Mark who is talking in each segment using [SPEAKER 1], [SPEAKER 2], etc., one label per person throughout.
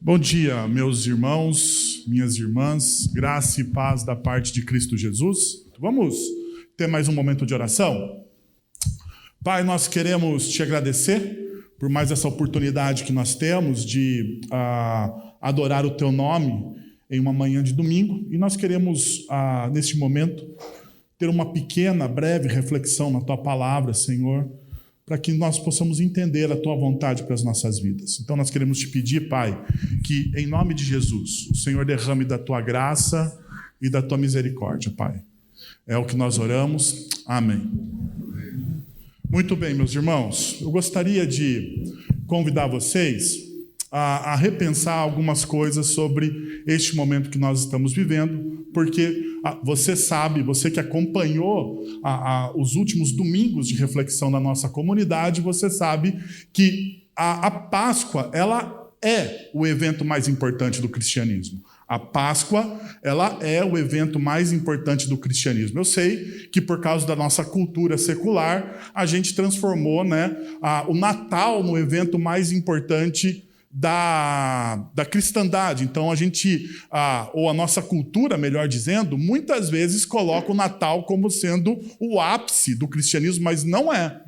[SPEAKER 1] Bom dia, meus irmãos, minhas irmãs, graça e paz da parte de Cristo Jesus. Vamos ter mais um momento de oração? Pai, nós queremos te agradecer por mais essa oportunidade que nós temos de adorar o teu nome em uma manhã de domingo. E nós queremos, neste momento, ter uma pequena, breve reflexão na tua palavra, Senhor, para que nós possamos entender a tua vontade para as nossas vidas. Então nós queremos te pedir, Pai, que em nome de Jesus, o Senhor derrame da tua graça e da tua misericórdia, Pai. É o que nós oramos. Amém. Muito bem, meus irmãos, eu gostaria de convidar vocês a repensar algumas coisas sobre este momento que nós estamos vivendo, porque você sabe, você que acompanhou os últimos domingos de reflexão da nossa comunidade, você sabe que a Páscoa, ela é o evento mais importante do cristianismo. A Páscoa, ela é o evento mais importante do cristianismo. Eu sei que por causa da nossa cultura secular, a gente transformou, o Natal no evento mais importante da cristandade. Então a gente, ou a nossa cultura, melhor dizendo, muitas vezes coloca o Natal como sendo o ápice do cristianismo, mas não é.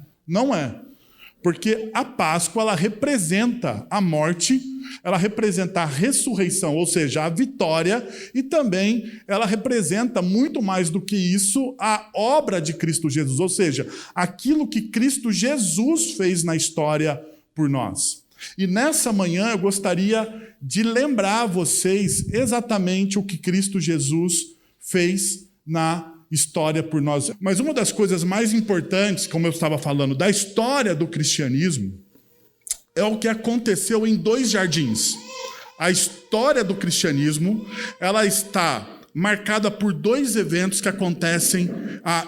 [SPEAKER 1] Porque a Páscoa, ela representa a morte, ela representa a ressurreição, ou seja, a vitória, e também ela representa muito mais do que isso, a obra de Cristo Jesus, ou seja, aquilo que Cristo Jesus fez na história por nós. E nessa manhã eu gostaria de lembrar a vocês exatamente o que Cristo Jesus fez na história por nós. Mas uma das coisas mais importantes, como eu estava falando, da história do cristianismo, é o que aconteceu em dois jardins. A história do cristianismo, ela está marcada por dois eventos que acontecem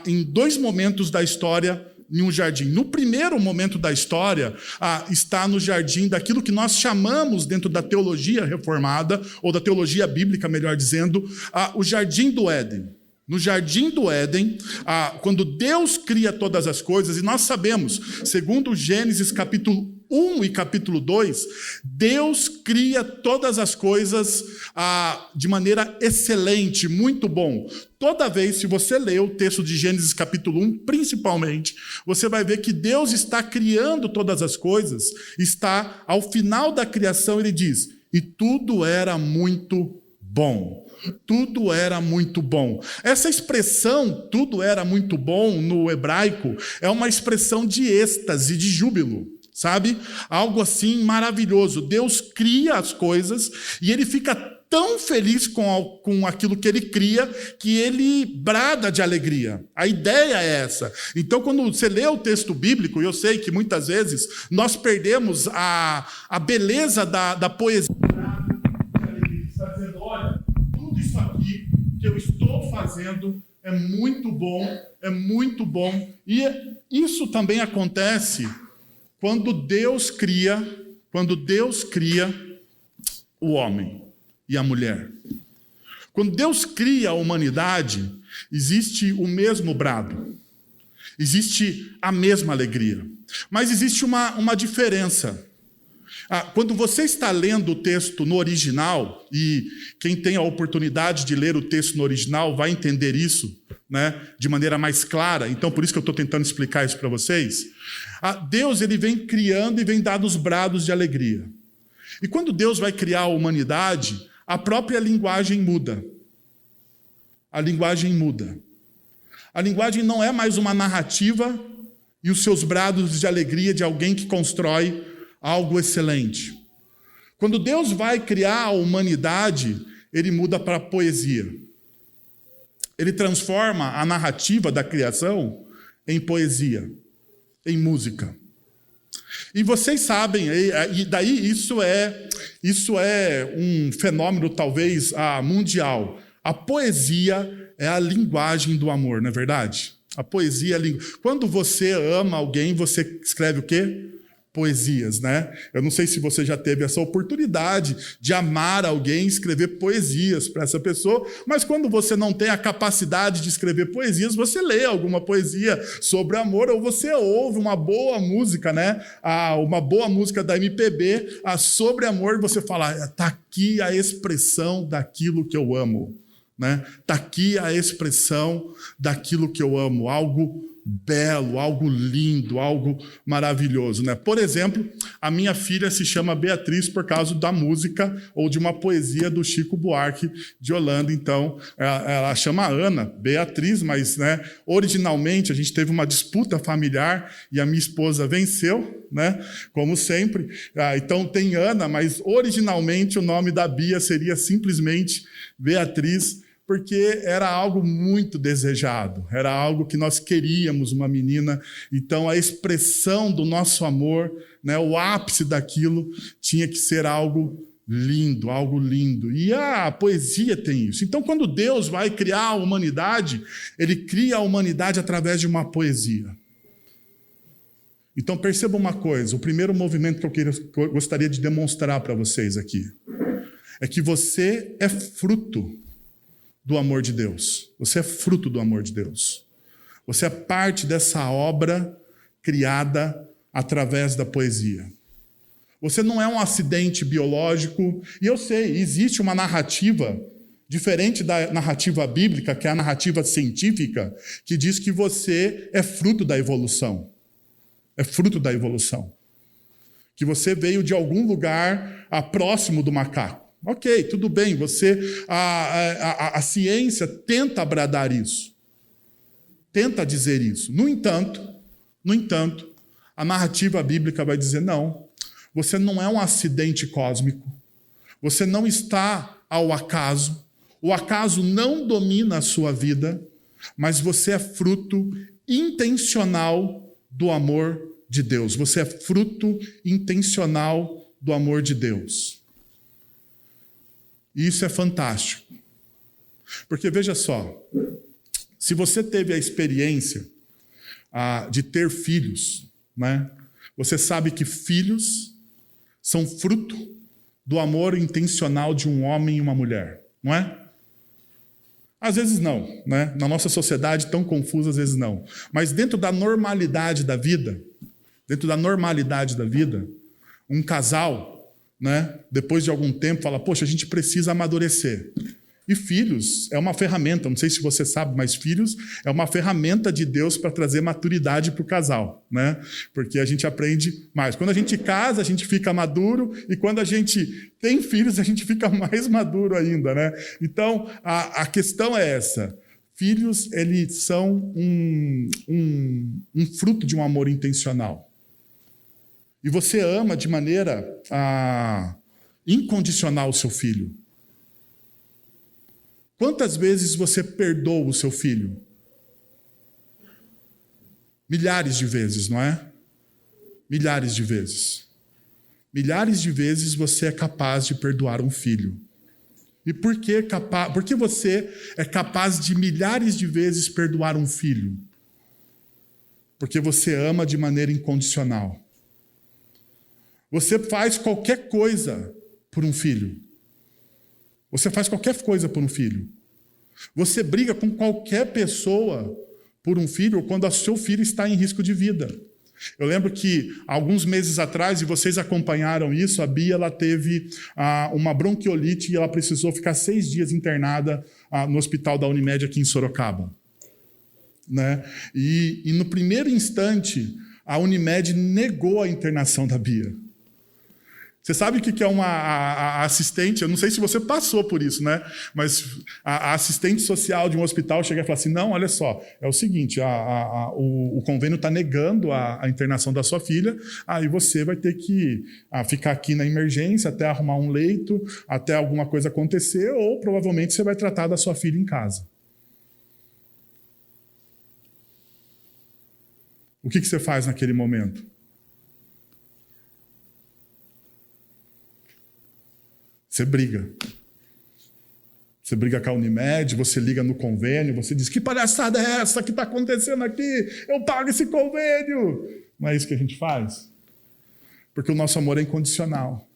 [SPEAKER 1] em dois momentos da história em um jardim. No primeiro momento da história, está no jardim daquilo que nós chamamos, dentro da teologia reformada, ou da teologia bíblica, melhor dizendo, o jardim do Éden. No jardim do Éden, quando Deus cria todas as coisas, e nós sabemos, segundo Gênesis capítulo 1 e capítulo 2, Deus cria todas as coisas de maneira excelente, muito bom. Toda vez, se você ler o texto de Gênesis capítulo 1, principalmente, você vai ver que Deus está criando todas as coisas, está ao final da criação, ele diz, e tudo era muito bom. Tudo era muito bom. Essa expressão, tudo era muito bom, no hebraico, é uma expressão de êxtase, de júbilo, sabe? Algo assim maravilhoso. Deus cria as coisas e ele fica tão feliz com aquilo que ele cria que ele brada de alegria. A ideia é essa. Então, quando você lê o texto bíblico, e eu sei que muitas vezes nós perdemos a beleza da poesia, isso aqui que eu estou fazendo é muito bom, e isso também acontece quando Deus cria o homem e a mulher. Quando Deus cria a humanidade, existe o mesmo brado, existe a mesma alegria, mas existe uma diferença. Quando você está lendo o texto no original, e quem tem a oportunidade de ler o texto no original vai entender isso, de maneira mais clara, então por isso que eu estou tentando explicar isso para vocês, Deus ele vem criando e vem dando os brados de alegria. E quando Deus vai criar a humanidade, a própria linguagem muda. A linguagem muda. A linguagem não é mais uma narrativa e os seus brados de alegria de alguém que constrói algo excelente. Quando Deus vai criar a humanidade, ele muda para a poesia. Ele transforma a narrativa da criação em poesia, em música. E vocês sabem, e daí isso é um fenômeno talvez mundial. A poesia é a linguagem do amor, não é verdade? A poesia é a língua. Quando você ama alguém, você escreve o quê? poesias, né? Eu não sei se você já teve essa oportunidade de amar alguém, escrever poesias para essa pessoa, mas quando você não tem a capacidade de escrever poesias, você lê alguma poesia sobre amor ou você ouve uma boa música, né? Uma boa música da MPB sobre amor e você fala, está aqui a expressão daquilo que eu amo, né? Está aqui a expressão daquilo que eu amo, algo belo, algo lindo, algo maravilhoso, né? Por exemplo, a minha filha se chama Beatriz por causa da música ou de uma poesia do Chico Buarque de Holanda. Então, ela chama Ana, Beatriz, mas, né, originalmente a gente teve uma disputa familiar e a minha esposa venceu, né? Como sempre. Então tem Ana, mas originalmente o nome da Bia seria simplesmente Beatriz, porque era algo muito desejado, era algo que nós queríamos, uma menina. Então, a expressão do nosso amor, né, o ápice daquilo, tinha que ser algo lindo, algo lindo. E a poesia tem isso. Então, quando Deus vai criar a humanidade, Ele cria a humanidade através de uma poesia. Então, perceba uma coisa, o primeiro movimento que eu gostaria de demonstrar para vocês aqui, é que você é fruto do amor de Deus. Você é fruto do amor de Deus. Você é parte dessa obra criada através da poesia. Você não é um acidente biológico. E eu sei, existe uma narrativa diferente da narrativa bíblica, que é a narrativa científica, que diz que você é fruto da evolução. É fruto da evolução. Que você veio de algum lugar próximo do macaco. Ok, tudo bem, a ciência tenta abradar isso, tenta dizer isso. No entanto, a narrativa bíblica vai dizer, não, você não é um acidente cósmico, você não está ao acaso, o acaso não domina a sua vida, mas você é fruto intencional do amor de Deus, você é fruto intencional do amor de Deus. E isso é fantástico. Porque veja só, se você teve a experiência de ter filhos, né, você sabe que filhos são fruto do amor intencional de um homem e uma mulher, não é? Às vezes não, né? Na nossa sociedade tão confusa, às vezes não. Mas dentro da normalidade da vida, um casal, né, depois de algum tempo, fala, poxa, a gente precisa amadurecer. E filhos é uma ferramenta, não sei se você sabe, mas filhos é uma ferramenta de Deus para trazer maturidade para o casal, né? Porque a gente aprende mais. Quando a gente casa, a gente fica maduro, e quando a gente tem filhos, a gente fica mais maduro ainda, né? Então, a questão é essa. Filhos, eles são um fruto de um amor intencional. E você ama de maneira incondicional o seu filho. Quantas vezes você perdoa o seu filho? Milhares de vezes, não é? Milhares de vezes. Milhares de vezes você é capaz de perdoar um filho. E por que você é capaz de milhares de vezes perdoar um filho? Porque você ama de maneira incondicional. Você faz qualquer coisa por um filho. Você faz qualquer coisa por um filho. Você briga com qualquer pessoa por um filho quando o seu filho está em risco de vida. Eu lembro que, alguns meses atrás, e vocês acompanharam isso, a Bia ela teve uma bronquiolite e ela precisou ficar 6 dias internada no hospital da Unimed aqui em Sorocaba. Né? E no primeiro instante, a Unimed negou a internação da Bia. Você sabe o que é a assistente? Eu não sei se você passou por isso, né? Mas a assistente social de um hospital chega e fala assim, não, olha só, é o seguinte, o convênio está negando a internação da sua filha, aí você vai ter que ficar aqui na emergência até arrumar um leito, até alguma coisa acontecer, ou provavelmente você vai tratar da sua filha em casa. O que você faz naquele momento? Você briga. Você briga com a Unimed, você liga no convênio, você diz, que palhaçada é essa que está acontecendo aqui? Eu pago esse convênio. Não é isso que a gente faz? Porque o nosso amor é incondicional.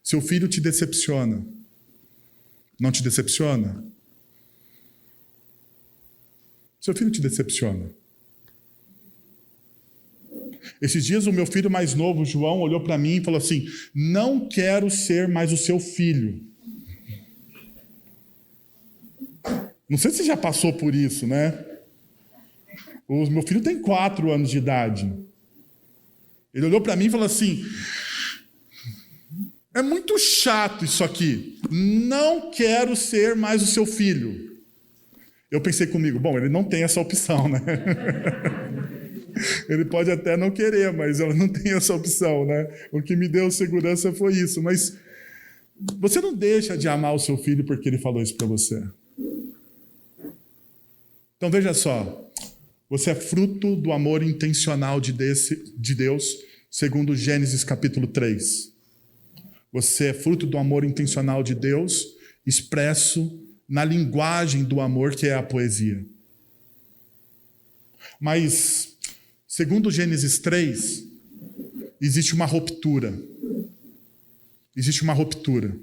[SPEAKER 1] Seu filho te decepciona. Não te decepciona? Seu filho te decepciona. Esses dias o meu filho mais novo, o João, olhou para mim e falou assim: não quero ser mais o seu filho. Não sei se você já passou por isso, né? O meu filho tem 4 anos de idade. Ele olhou para mim e falou assim: é muito chato isso aqui. Não quero ser mais o seu filho. Eu pensei comigo, bom, ele não tem essa opção, né? Ele pode até não querer, mas ela não tem essa opção, né? O que me deu segurança foi isso. Mas você não deixa de amar o seu filho porque ele falou isso para você. Então veja só, você é fruto do amor intencional de Deus, segundo Gênesis capítulo 3. Você é fruto do amor intencional de Deus, expresso na linguagem do amor, que é a poesia. Mas, segundo Gênesis 3, existe uma ruptura. Existe uma ruptura.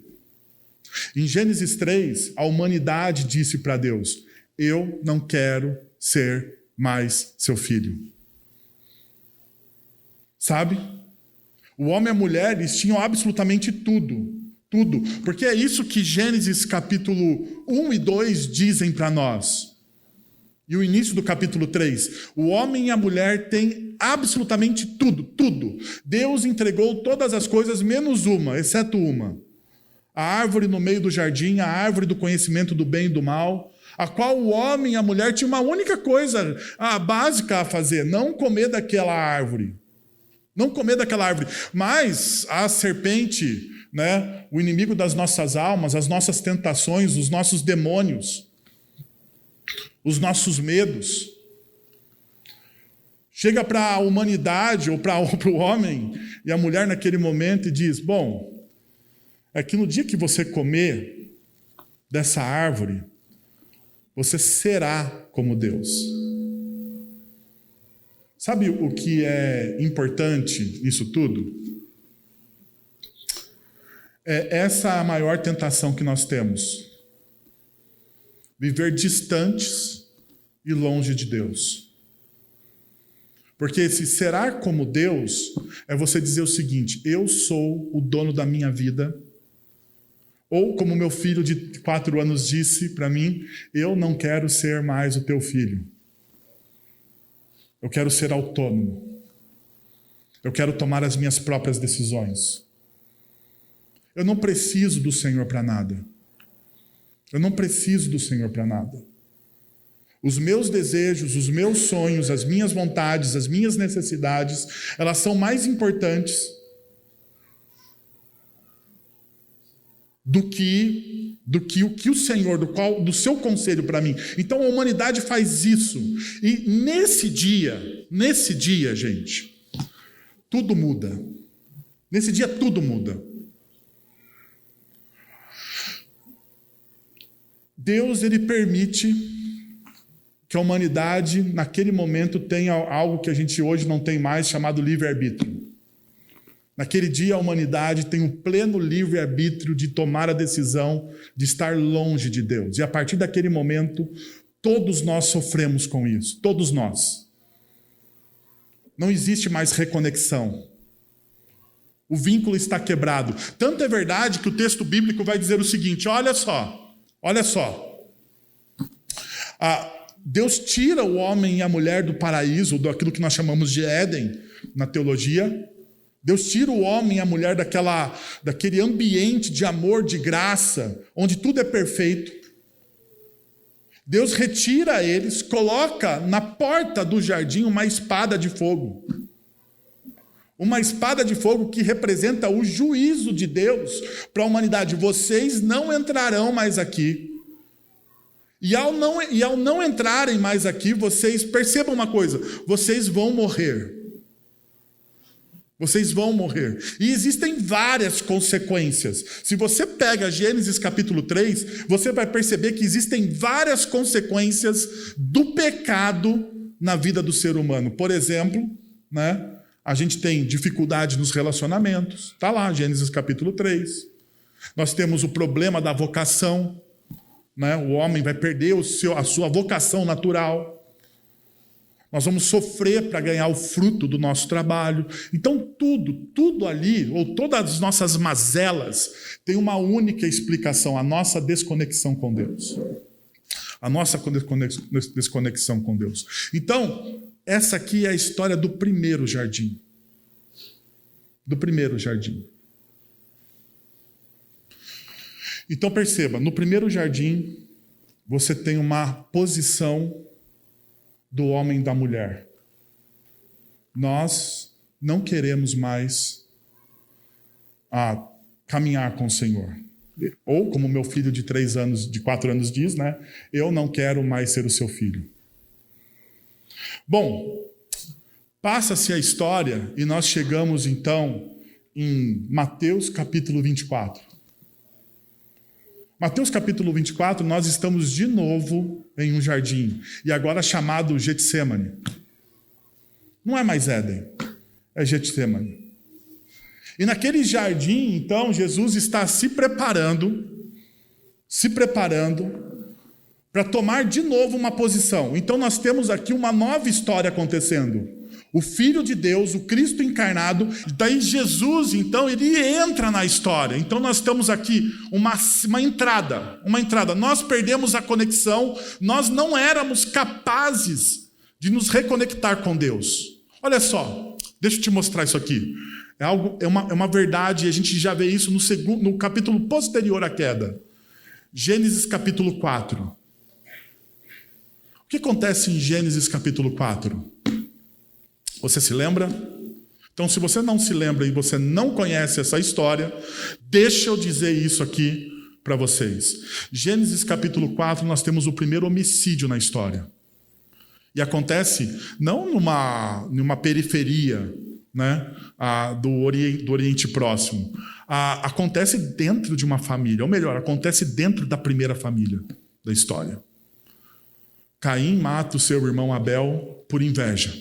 [SPEAKER 1] Em Gênesis 3, a humanidade disse para Deus: eu não quero ser mais seu filho. Sabe? O homem e a mulher, eles tinham absolutamente tudo. Tudo. Porque é isso que Gênesis capítulo 1 e 2 dizem para nós. E o início do capítulo 3. O homem e a mulher têm absolutamente tudo. Tudo. Deus entregou todas as coisas menos uma, exceto uma. A árvore no meio do jardim, a árvore do conhecimento do bem e do mal, a qual o homem e a mulher tinham uma única coisa básica a fazer: não comer daquela árvore. Não comer daquela árvore. Mas a serpente, né, o inimigo das nossas almas, as nossas tentações, os nossos demônios, os nossos medos, chega para a humanidade ou para o homem e a mulher naquele momento e diz: bom, é que no dia que você comer dessa árvore, você será como Deus. Sabe o que é importante nisso tudo? É essa a maior tentação que nós temos. Viver distantes e longe de Deus. Porque se será como Deus, é você dizer o seguinte: eu sou o dono da minha vida. Ou como meu filho de 4 anos disse para mim: eu não quero ser mais o teu filho. Eu quero ser autônomo. Eu quero tomar as minhas próprias decisões. Eu não preciso do Senhor para nada. Eu não preciso do Senhor para nada. Os meus desejos, os meus sonhos, as minhas vontades, as minhas necessidades, elas são mais importantes do que o que o Senhor, do seu conselho para mim. Então a humanidade faz isso. E nesse dia, gente, tudo muda. Nesse dia tudo muda. Deus, ele permite que a humanidade, naquele momento, tenha algo que a gente hoje não tem mais, chamado livre-arbítrio. Naquele dia, a humanidade tem o pleno livre-arbítrio de tomar a decisão de estar longe de Deus. E a partir daquele momento, todos nós sofremos com isso. Todos nós. Não existe mais reconexão. O vínculo está quebrado. Tanto é verdade que o texto bíblico vai dizer o seguinte: olha só. Deus tira o homem e a mulher do paraíso, daquilo que nós chamamos de Éden, na teologia. Deus tira o homem e a mulher daquele ambiente de amor, de graça, onde tudo é perfeito. Deus retira eles, coloca na porta do jardim uma espada de fogo. Uma espada de fogo que representa o juízo de Deus para a humanidade. Vocês não entrarão mais aqui. E ao não entrarem mais aqui, vocês percebam uma coisa: vocês vão morrer. Vocês vão morrer. E existem várias consequências. Se você pega Gênesis capítulo 3, você vai perceber que existem várias consequências do pecado na vida do ser humano. Por exemplo, né, A gente tem dificuldade nos relacionamentos. Está lá, Gênesis capítulo 3. Nós temos o problema da vocação. Né? O homem vai perder a sua vocação natural. Nós vamos sofrer para ganhar o fruto do nosso trabalho. Então tudo ali, ou todas as nossas mazelas, tem uma única explicação: a nossa desconexão com Deus. A nossa desconexão com Deus. Então, essa aqui é a história do primeiro jardim. Do primeiro jardim. Então perceba, no primeiro jardim, você tem uma posição do homem e da mulher. Nós não queremos mais caminhar com o Senhor. Ou, como meu filho de 4 anos diz, né? Eu não quero mais ser o seu filho. Bom, passa-se a história e nós chegamos então em Mateus capítulo 24. Mateus capítulo 24, nós estamos de novo em um jardim, e agora chamado Getsemane. Não é mais Éden, é Getsemane. E naquele jardim, então, Jesus está se preparando para tomar de novo uma posição. Então nós temos aqui uma nova história acontecendo. O Filho de Deus, o Cristo encarnado, daí Jesus, então, ele entra na história. Então nós temos aqui uma entrada. Nós perdemos a conexão, nós não éramos capazes de nos reconectar com Deus. Olha só, deixa eu te mostrar isso aqui. É uma verdade, e a gente já vê isso no capítulo posterior à queda. Gênesis capítulo 4. O que acontece em Gênesis capítulo 4? Você se lembra? Então, se você não se lembra e você não conhece essa história, deixa eu dizer isso aqui para vocês. Gênesis capítulo 4, nós temos o primeiro homicídio na história. E acontece não numa periferia, né, do Oriente Próximo. Acontece dentro de uma família, ou melhor, acontece dentro da primeira família da história. Caim mata o seu irmão Abel por inveja.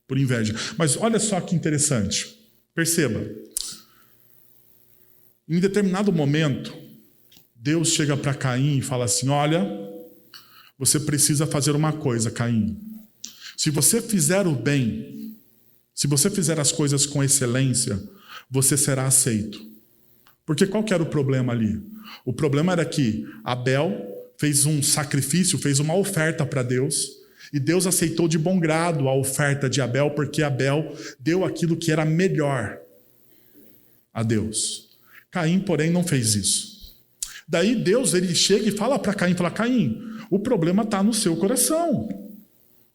[SPEAKER 1] Por inveja. Mas olha só que interessante. Perceba. Em determinado momento, Deus chega para Caim e fala assim: olha, você precisa fazer uma coisa, Caim. Se você fizer o bem, se você fizer as coisas com excelência, você será aceito. Porque qual que era o problema ali? O problema era que Abel fez um sacrifício, fez uma oferta para Deus, e Deus aceitou de bom grado a oferta de Abel, porque Abel deu aquilo que era melhor a Deus. Caim, porém, não fez isso. Daí Deus, ele chega e fala para Caim, Caim, o problema está no seu coração.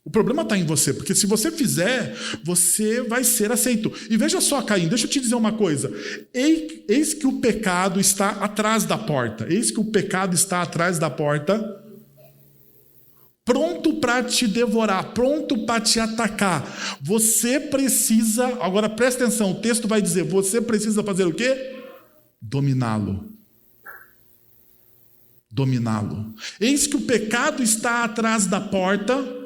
[SPEAKER 1] O problema está em você, porque se você fizer, você vai ser aceito. E veja só, Caim, deixa eu te dizer uma coisa. Eis que o pecado está atrás da porta. Eis que o pecado está atrás da porta, pronto para te devorar, pronto para te atacar. Você precisa, agora presta atenção, o texto vai dizer, você precisa fazer o quê? Dominá-lo. Dominá-lo. Eis que o pecado está atrás da porta,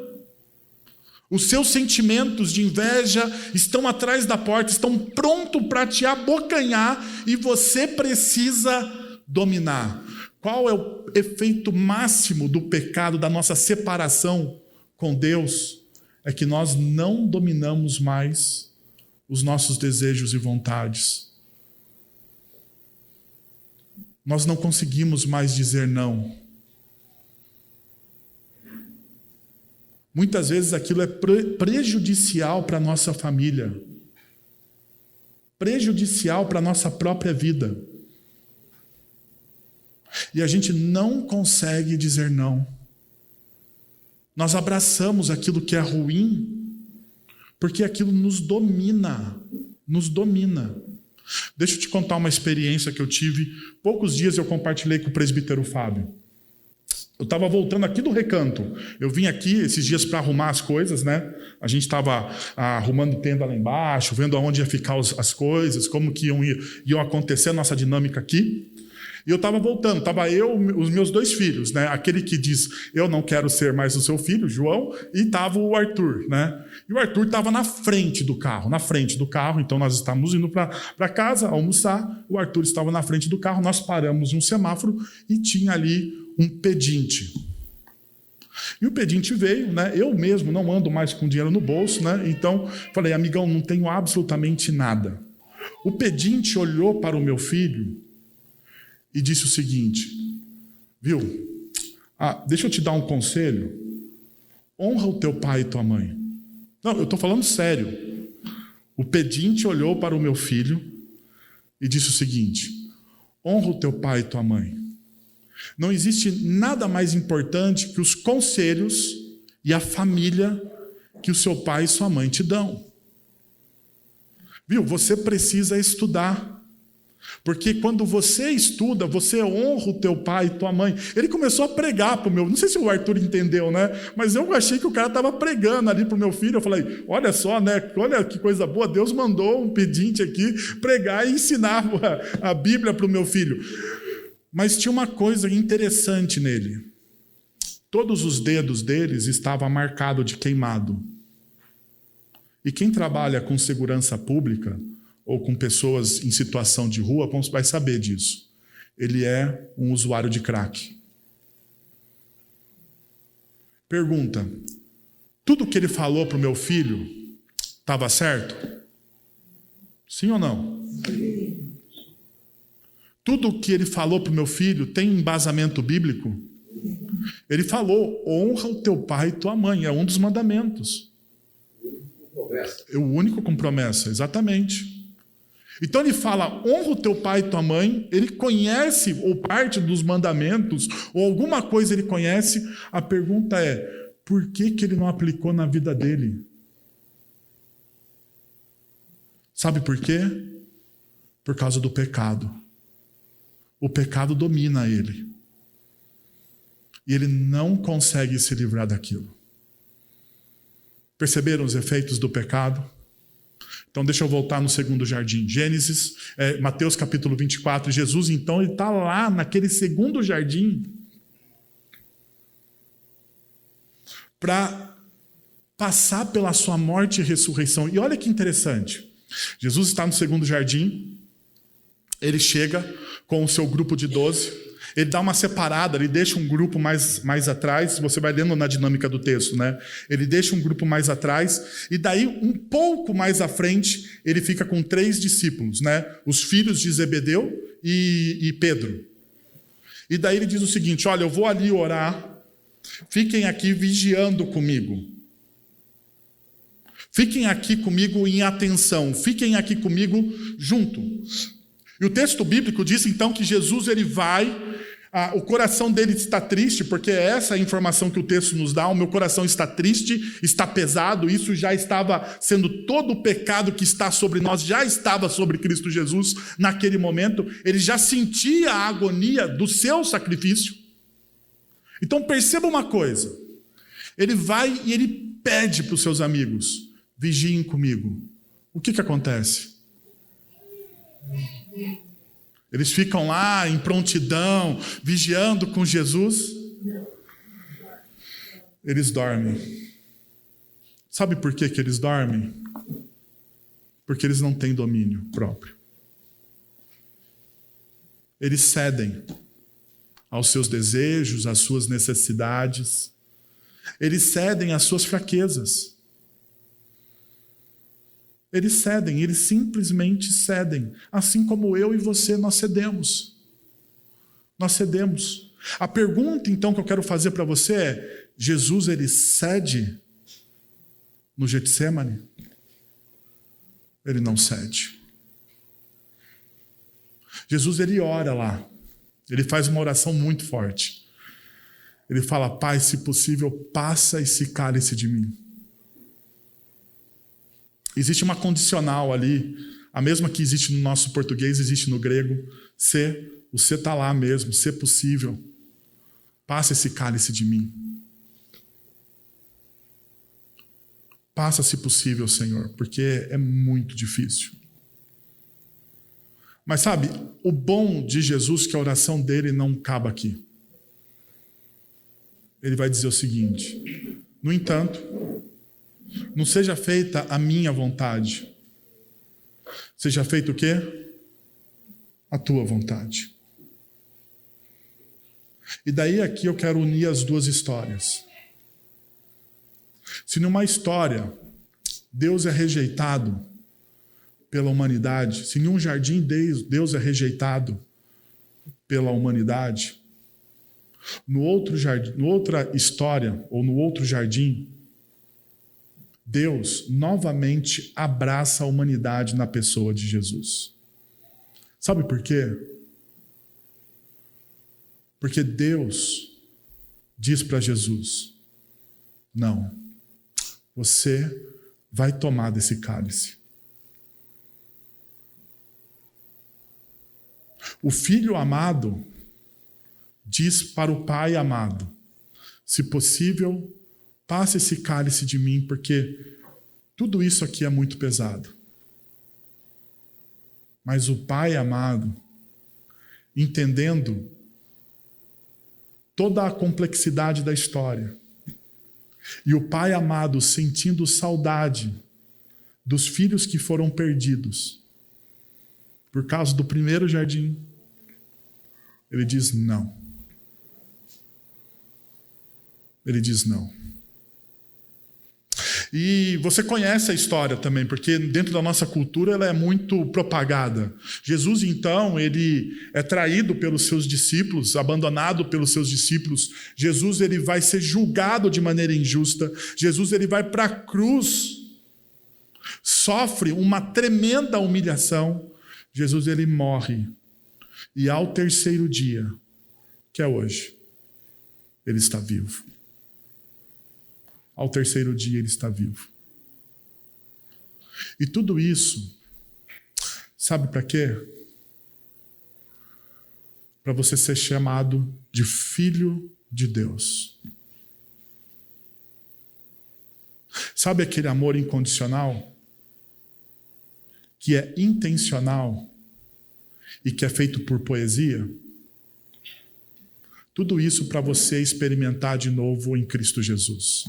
[SPEAKER 1] os seus sentimentos de inveja estão atrás da porta, estão prontos para te abocanhar, e você precisa dominar. Qual é o efeito máximo do pecado, da nossa separação com Deus? É que nós não dominamos mais os nossos desejos e vontades. Nós não conseguimos mais dizer não. Muitas vezes aquilo é prejudicial para a nossa família, prejudicial para a nossa própria vida. E a gente não consegue dizer não. Nós abraçamos aquilo que é ruim, porque aquilo nos domina, nos domina. Deixa eu te contar uma experiência que eu tive. Poucos dias eu compartilhei com o presbítero Fábio. Eu estava voltando aqui do Recanto. Eu vim aqui esses dias para arrumar as coisas, né? A gente estava arrumando tenda lá embaixo, vendo aonde ia ficar as coisas, como que iam acontecer a nossa dinâmica aqui. E eu estava voltando, estava eu, os meus 2 filhos, né? Aquele que diz, eu não quero ser mais o seu filho, João, e estava o Arthur, né? E o Arthur estava na frente do carro, então nós estávamos indo para casa almoçar, o Arthur estava na frente do carro, nós paramos em um semáforo e tinha ali um pedinte. E o pedinte veio, né? Eu mesmo não ando mais com dinheiro no bolso, né? Então falei, amigão, não tenho absolutamente nada. O pedinte olhou para o meu filho e disse o seguinte, viu? Deixa eu te dar um conselho. Honra o teu pai e tua mãe. Não, eu estou falando sério. O pedinte olhou para o meu filho e disse o seguinte, honra o teu pai e tua mãe. Não existe nada mais importante que os conselhos e a família que o seu pai e sua mãe te dão. Viu? Você precisa estudar. Porque quando você estuda, você honra o teu pai e tua mãe. Ele começou a pregar para o meu... Não sei se o Arthur entendeu, né? Mas eu achei que o cara estava pregando ali para o meu filho. Eu falei, olha só, né? Olha que coisa boa. Deus mandou um pedinte aqui pregar e ensinar a Bíblia para o meu filho. Mas tinha uma coisa interessante nele. Todos os dedos deles estavam marcados de queimado. E quem trabalha com segurança pública ou com pessoas em situação de rua, vai saber disso. Ele é um usuário de crack. Pergunta, tudo que ele falou para o meu filho estava certo? Sim ou não? Sim. Tudo que ele falou para o meu filho tem embasamento bíblico? Ele falou, honra o teu pai e tua mãe, é um dos mandamentos. É o único com promessa, exatamente. Então ele fala, honra o teu pai e tua mãe, ele conhece ou parte dos mandamentos, ou alguma coisa ele conhece, a pergunta é, por que ele não aplicou na vida dele? Sabe por quê? Por causa do pecado. O pecado domina ele. E ele não consegue se livrar daquilo. Perceberam os efeitos do pecado? Então deixa eu voltar no segundo jardim. Mateus capítulo 24. Jesus então ele está lá naquele segundo jardim para passar pela sua morte e ressurreição. E olha que interessante. Jesus está no segundo jardim. Ele chega com o seu grupo de 12. Ele dá uma separada, ele deixa um grupo mais atrás, você vai lendo na dinâmica do texto, né? Ele deixa um grupo mais atrás, e daí, um pouco mais à frente, ele fica com 3 discípulos, né? Os filhos de Zebedeu e Pedro. E daí ele diz o seguinte, olha, eu vou ali orar, fiquem aqui vigiando comigo. Fiquem aqui comigo em atenção, fiquem aqui comigo junto. E o texto bíblico diz então que Jesus ele vai... o coração dele está triste, porque é essa a informação que o texto nos dá. O meu coração está triste, está pesado. Isso já estava sendo todo o pecado que está sobre nós, já estava sobre Cristo Jesus naquele momento. Ele já sentia a agonia do seu sacrifício. Então perceba uma coisa. Ele vai e ele pede para os seus amigos, vigiem comigo. O que acontece? Eles ficam lá em prontidão, vigiando com Jesus. Eles dormem. Sabe por que eles dormem? Porque eles não têm domínio próprio. Eles cedem aos seus desejos, às suas necessidades. Eles cedem às suas fraquezas. Eles cedem, eles simplesmente cedem. Assim como eu e você, nós cedemos. Nós cedemos. A pergunta, então, que eu quero fazer para você é, Jesus, ele cede no Getsemane? Ele não cede. Jesus, ele ora lá. Ele faz uma oração muito forte. Ele fala, Pai, se possível, passa esse cálice de mim. Existe uma condicional ali, a mesma que existe no nosso português, existe no grego. O se está lá mesmo, se possível. Passa esse cálice de mim. Passa, se possível, Senhor, porque é muito difícil. Mas sabe, o bom de Jesus é que a oração dele não acaba aqui. Ele vai dizer o seguinte: no entanto, não seja feita a minha vontade, seja feito o quê? A tua vontade. E daí aqui eu quero unir as duas histórias. Se numa história Deus é rejeitado pela humanidade, se em um jardim Deus é rejeitado pela humanidade, no outro jardim, noutra história ou no outro jardim, Deus novamente abraça a humanidade na pessoa de Jesus. Sabe por quê? Porque Deus diz para Jesus: não, você vai tomar desse cálice. O filho amado diz para o pai amado: se possível, passe esse cálice de mim, porque tudo isso aqui é muito pesado. Mas o pai amado, entendendo toda a complexidade da história, e o pai amado sentindo saudade dos filhos que foram perdidos por causa do primeiro jardim, ele diz não. Ele diz não. E você conhece a história também, porque dentro da nossa cultura ela é muito propagada. Jesus, então, ele é traído pelos seus discípulos, abandonado pelos seus discípulos. Jesus, ele vai ser julgado de maneira injusta. Jesus, ele vai para a cruz, sofre uma tremenda humilhação. Jesus, ele morre. E ao terceiro dia, que é hoje, ele está vivo. Ao terceiro dia ele está vivo. E tudo isso, sabe para quê? Para você ser chamado de filho de Deus. Sabe aquele amor incondicional? Que é intencional e que é feito por poesia? Tudo isso para você experimentar de novo em Cristo Jesus.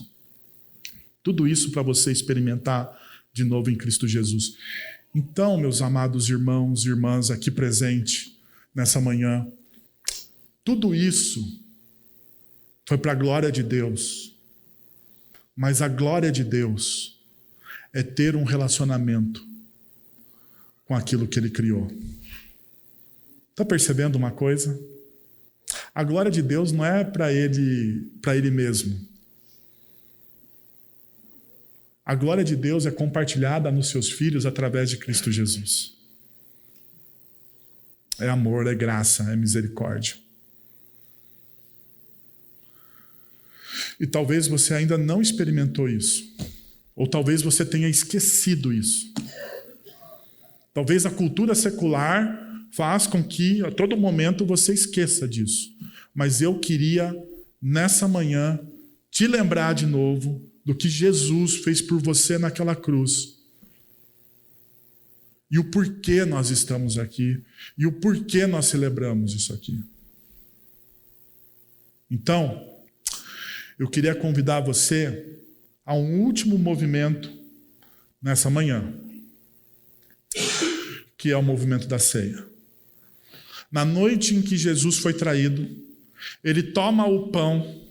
[SPEAKER 1] Tudo isso para você experimentar de novo em Cristo Jesus. Então, meus amados irmãos e irmãs aqui presentes nessa manhã, tudo isso foi para a glória de Deus. Mas a glória de Deus é ter um relacionamento com aquilo que Ele criou. Está percebendo uma coisa? A glória de Deus não é para Ele mesmo. A glória de Deus é compartilhada nos seus filhos através de Cristo Jesus. É amor, é graça, é misericórdia. E talvez você ainda não experimentou isso. Ou talvez você tenha esquecido isso. Talvez a cultura secular faz com que a todo momento você esqueça disso. Mas eu queria, nessa manhã, te lembrar de novo do que Jesus fez por você naquela cruz. E o porquê nós estamos aqui. E o porquê nós celebramos isso aqui. Então, eu queria convidar você a um último movimento nessa manhã, que é o movimento da ceia. Na noite em que Jesus foi traído, ele toma o pão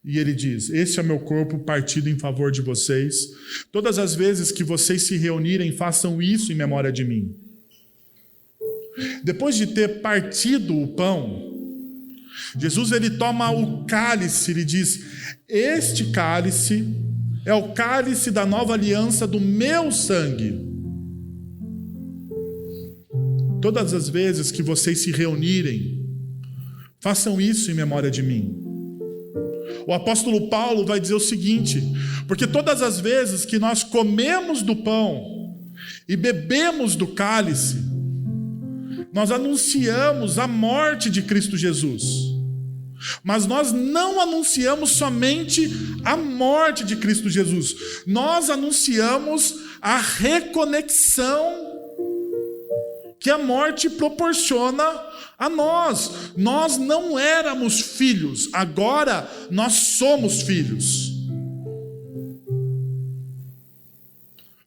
[SPEAKER 1] e ele diz: esse é meu corpo partido em favor de vocês. Todas as vezes que vocês se reunirem, façam isso em memória de mim. Depois de ter partido o pão, Jesus ele toma o cálice, ele diz: este cálice é o cálice da nova aliança do meu sangue. Todas as vezes que vocês se reunirem, façam isso em memória de mim. O apóstolo Paulo vai dizer o seguinte: porque todas as vezes que nós comemos do pão e bebemos do cálice, nós anunciamos a morte de Cristo Jesus. Mas nós não anunciamos somente a morte de Cristo Jesus. Nós anunciamos a reconexão que a morte proporciona a nós. Nós não éramos filhos, agora nós somos filhos.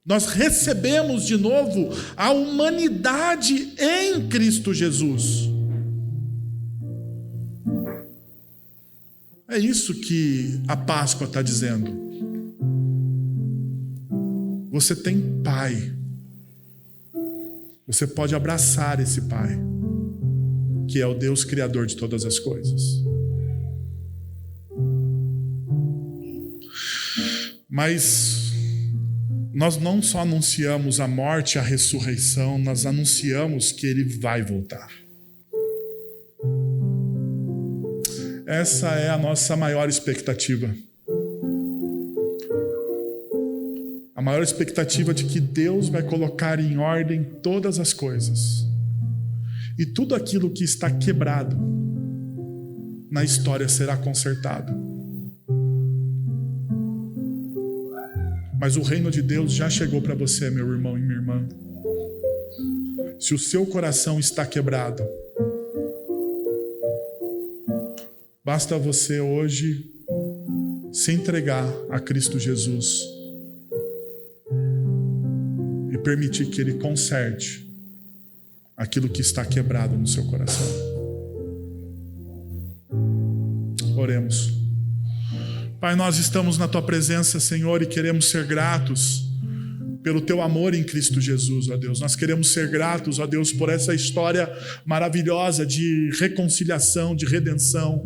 [SPEAKER 1] Nós recebemos de novo a humanidade em Cristo Jesus. É isso que a Páscoa está dizendo. Você tem pai. Você pode abraçar esse pai, que é o Deus criador de todas as coisas. Mas nós não só anunciamos a morte e a ressurreição, nós anunciamos que ele vai voltar. Essa é a nossa maior expectativa. A maior expectativa de que Deus vai colocar em ordem todas as coisas. E tudo aquilo que está quebrado na história será consertado. Mas o reino de Deus já chegou para você, meu irmão e minha irmã. Se o seu coração está quebrado, basta você hoje se entregar a Cristo Jesus e permitir que Ele conserte aquilo que está quebrado no seu coração. Oremos. Pai, nós estamos na Tua presença, Senhor, e queremos ser gratos pelo Teu amor em Cristo Jesus, ó Deus. Nós queremos ser gratos, ó Deus, por essa história maravilhosa de reconciliação, de redenção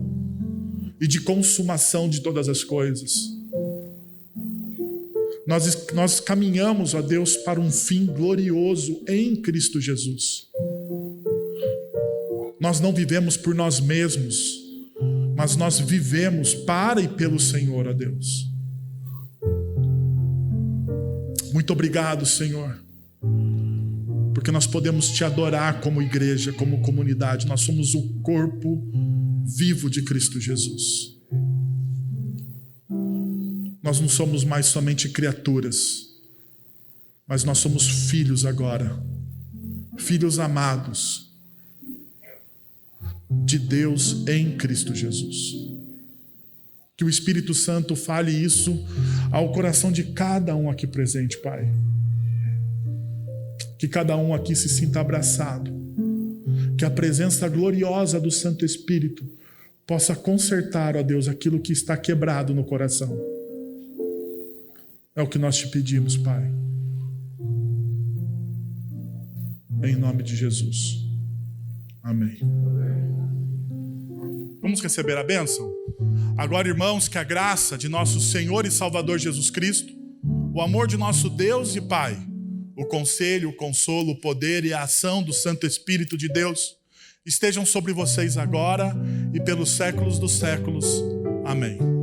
[SPEAKER 1] e de consumação de todas as coisas. Nós caminhamos, ó Deus, para um fim glorioso em Cristo Jesus. Nós não vivemos por nós mesmos, mas nós vivemos para e pelo Senhor, ó Deus. Muito obrigado, Senhor, porque nós podemos Te adorar como igreja, como comunidade. Nós somos o corpo vivo de Cristo Jesus. Nós não somos mais somente criaturas, mas nós somos filhos agora, filhos amados de Deus em Cristo Jesus. Que o Espírito Santo fale isso ao coração de cada um aqui presente, Pai. Que cada um aqui se sinta abraçado. Que a presença gloriosa do Santo Espírito possa consertar, ó Deus, aquilo que está quebrado no coração. É o que nós Te pedimos, Pai. Em nome de Jesus. Amém. Vamos receber a bênção? Agora, irmãos, que a graça de nosso Senhor e Salvador Jesus Cristo, o amor de nosso Deus e Pai, o conselho, o consolo, o poder e a ação do Santo Espírito de Deus estejam sobre vocês agora e pelos séculos dos séculos. Amém.